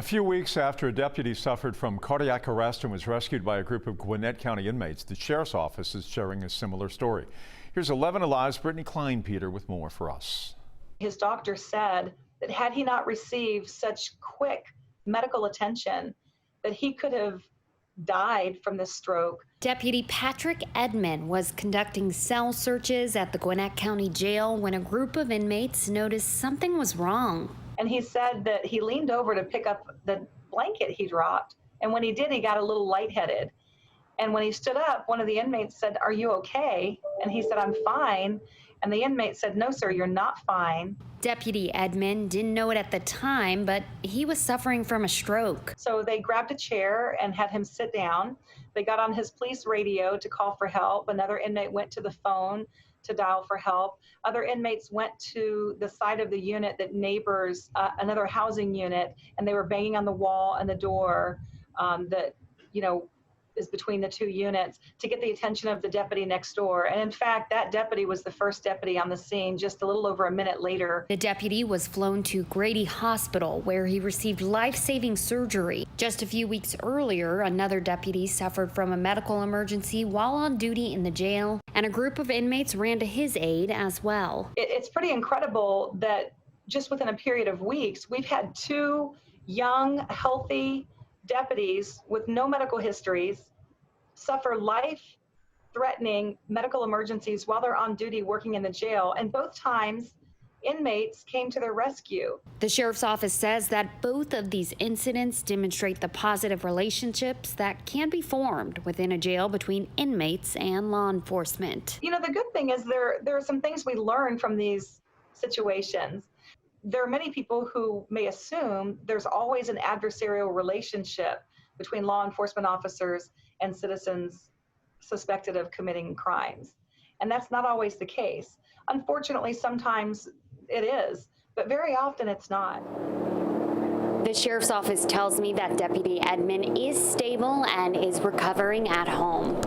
A few weeks after a deputy suffered from cardiac arrest and was rescued by a group of Gwinnett County inmates, the sheriff's office is sharing a similar story. Here's 11 Alive's Brittany Klein-Peter with more for us. His doctor said that had he not received such quick medical attention, that he could have died from this stroke. Deputy Patrick Edmond was conducting cell searches at the Gwinnett County Jail when a group of inmates noticed something was wrong. And he said that he leaned over to pick up the blanket he dropped. And when he did, he got a little lightheaded. And when he stood up, one of the inmates said, "Are you okay?" And he said, "I'm fine." And the inmate said, "No, sir, you're not fine." Deputy Edmond didn't know it at the time, but he was suffering from a stroke. So they grabbed a chair and had him sit down. They got on his police radio to call for help. Another inmate went to the phone to dial for help. Other inmates went to the side of the unit that neighbors another housing unit, and they were banging on the wall and the door that, is between the two units to get the attention of the deputy next door. And in fact, that deputy was the first deputy on the scene just a little over a minute later. The deputy was flown to Grady Hospital, where he received life-saving surgery. Just a few weeks earlier, another deputy suffered from a medical emergency while on duty in the jail, and a group of inmates ran to his aid as well. It's pretty incredible that just within a period of weeks, we've had two young, healthy deputies with no medical histories suffer life-threatening medical emergencies while they're on duty working in the jail, and both times inmates came to their rescue. The sheriff's office says that both of these incidents demonstrate the positive relationships that can be formed within a jail between inmates and law enforcement. The good thing is there are some things we learn from these situations. There are many people who may assume there's always an adversarial relationship between law enforcement officers and citizens suspected of committing crimes. And that's not always the case. Unfortunately, sometimes it is, but very often it's not. The sheriff's office tells me that Deputy Edmond is stable and is recovering at home.